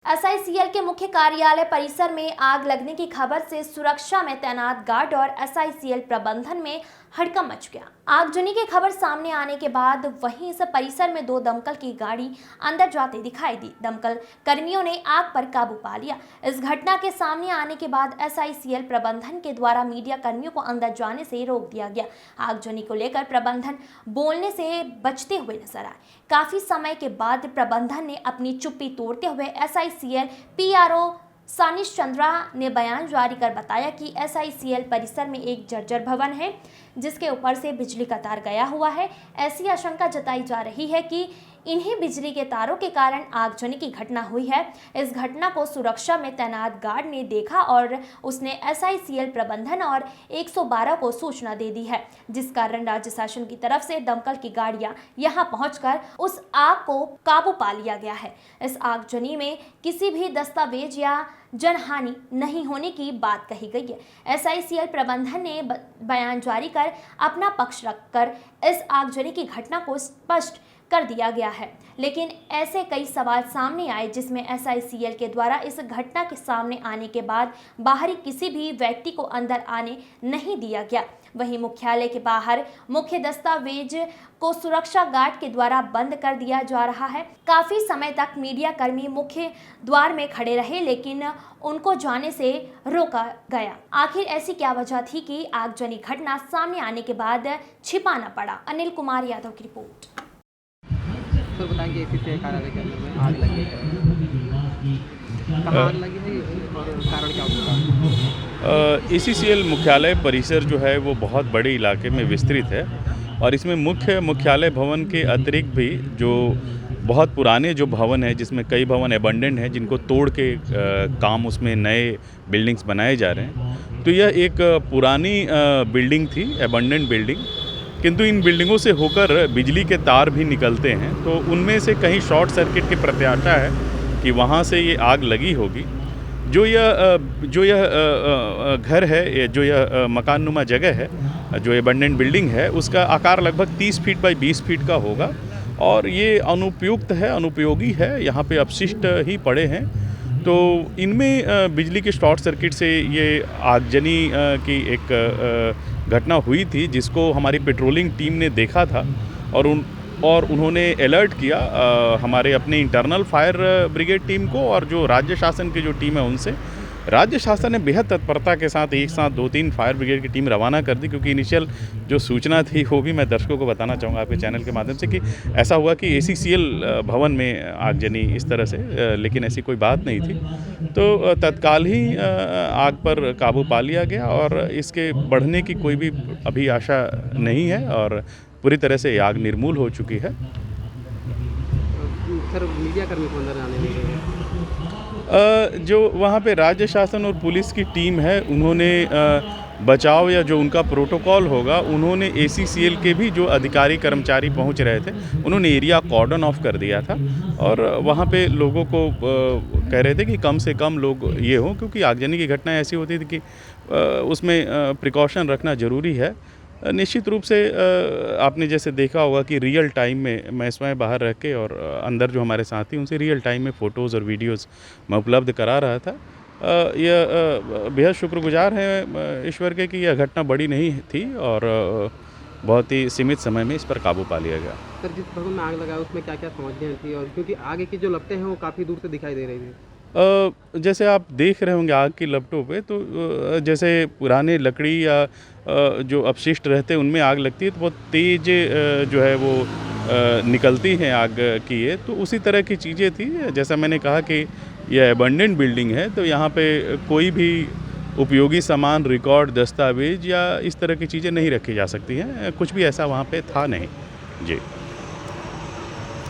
एसआईसीएल के मुख्य कार्यालय परिसर में आग लगने की खबर से सुरक्षा में तैनात गार्ड और एसआईसीएल प्रबंधन में हड़कंप मच गया। आगजनी की खबर सामने आने के बाद वहीं इस परिसर में 2 दमकल की गाड़ी अंदर जाते दिखाई दी। दमकल कर्मियों ने आग पर काबू पा लिया। इस घटना के सामने आने के बाद एसआईसीएल प्रबंधन के द्वारा मीडिया कर्मियों को अंदर जाने से रोक दिया गया। आगजनी को लेकर प्रबंधन बोलने से बचते हुए नजर आए। काफी समय के बाद प्रबंधन ने अपनी चुप्पी तोड़ते हुए एसआईसीएल पीआरओ सानिश चंद्रा ने बयान जारी कर बताया कि एसआईसीएल परिसर में एक जर्जर भवन है जिसके ऊपर से बिजली का तार गया हुआ है। ऐसी आशंका जताई जा रही है कि इन्हीं बिजली के तारों के कारण आगजनी की घटना हुई है। इस घटना को सुरक्षा में तैनात गार्ड ने देखा और उसने एसआईसीएल प्रबंधन और 112 को सूचना दे दी है, जिस कारण राज्य शासन की तरफ से दमकल की गाड़ियां यहां पहुंचकर उस आग को काबू पा लिया गया है। इस आगजनी में किसी भी दस्तावेज या जनहानि नहीं होने की बात कही गई है। एसआईसीएल प्रबंधन ने बयान जारी कर अपना पक्ष रखकर इस आगजनी की घटना को स्पष्ट कर दिया गया है, लेकिन ऐसे कई सवाल सामने आए जिसमें एसआईसीएल के द्वारा इस घटना के सामने आने के बाद बाहरी किसी भी व्यक्ति को अंदर आने नहीं दिया गया। वहीं मुख्यालय के बाहर मुख्य दस्तावेज को सुरक्षा गार्ड के द्वारा बंद कर दिया जा रहा है। काफी समय तक मीडिया कर्मी मुख्य द्वार में खड़े रहे, लेकिन उनको जाने से रोका गया। आखिर ऐसी क्या वजह थी कि आगजनी घटना सामने आने के बाद छिपाना पड़ा? अनिल कुमार यादव की रिपोर्ट। सर बताएंगे एसीसीएल कार्यालय के अंदर में आग लगी है, कहाँ आग लगी है और कारण क्या होगा? एसीसीएल मुख्यालय परिसर जो है वो बहुत बड़े इलाके में विस्तृत है और इसमें मुख्यालय भवन के अतिरिक्त भी जो बहुत पुराने जो भवन है, जिसमें कई भवन एबंडेंट हैं जिनको तोड़ के काम उसमें नए बिल्डिंग्स बनाए जा रहे हैं। तो यह एक पुरानी बिल्डिंग थी, एबंडेंट बिल्डिंग, किंतु इन बिल्डिंगों से होकर बिजली के तार भी निकलते हैं, तो उनमें से कहीं शॉर्ट सर्किट की प्रत्याशा है कि वहाँ से ये आग लगी होगी। जो यह घर है, जो यह मकाननुमा जगह है, जो एबंडेंट बिल्डिंग है, उसका आकार लगभग 30 फीट बाई 20 फीट का होगा और ये अनुपयुक्त है, अनुपयोगी है। यहाँ पे अपशिष्ट ही पड़े हैं, तो इनमें बिजली के शॉर्ट सर्किट से ये आगजनी की एक घटना हुई थी, जिसको हमारी पेट्रोलिंग टीम ने देखा था और उन्होंने अलर्ट किया हमारे अपने इंटरनल फायर ब्रिगेड टीम को और जो राज्य शासन की जो टीम है उनसे। राज्य शासन ने बेहद तत्परता के साथ एक साथ 2-3 फायर ब्रिगेड की टीम रवाना कर दी, क्योंकि इनिशियल जो सूचना थी वो भी मैं दर्शकों को बताना चाहूँगा आपके चैनल के माध्यम से कि ऐसा हुआ कि एसीसीएल भवन में आगजनी इस तरह से, लेकिन ऐसी कोई बात नहीं थी। तो तत्काल ही आग पर काबू पा लिया गया और इसके बढ़ने की कोई भी अभी आशा नहीं है और पूरी तरह से आग निर्मूल हो चुकी है। सर मीडिया कर्मी को अंदर आने नहीं देंगे? जो वहाँ पे राज्य शासन और पुलिस की टीम है, उन्होंने बचाव या जो उनका प्रोटोकॉल होगा, उन्होंने एसीसीएल के भी जो अधिकारी कर्मचारी पहुँच रहे थे, उन्होंने एरिया कॉर्डन ऑफ कर दिया था और वहाँ पे लोगों को कह रहे थे कि कम से कम लोग ये हों, क्योंकि आगजनी की घटना ऐसी होती थी कि उसमें प्रिकॉशन रखना ज़रूरी है। निश्चित रूप से आपने जैसे देखा होगा कि रियल टाइम में मैं स्वयं बाहर रह के और अंदर जो हमारे साथी उनसे रियल टाइम में फ़ोटोज़ और वीडियोज़ मैं उपलब्ध करा रहा था। यह बेहद शुक्रगुजार हैं ईश्वर के कि यह घटना बड़ी नहीं थी और बहुत ही सीमित समय में इस पर काबू पा लिया गया। सर जिस भवन में आग लगा उसमें क्या क्या सामग्रियाँ थी, और क्योंकि आगे की जो लपटें हैं वो काफ़ी दूर से दिखाई दे रही थी? जैसे आप देख रहे होंगे आग की लपटों पे, तो जैसे पुराने लकड़ी या जो अपशिष्ट रहते हैं उनमें आग लगती है तो बहुत तेज़ जो है वो निकलती हैं आग की, ये तो उसी तरह की चीज़ें थी। जैसा मैंने कहा कि यह एबंडेंट बिल्डिंग है, तो यहाँ पे कोई भी उपयोगी सामान, रिकॉर्ड, दस्तावेज या इस तरह की चीज़ें नहीं रखी जा सकती हैं। कुछ भी ऐसा वहाँ पे था नहीं। जी।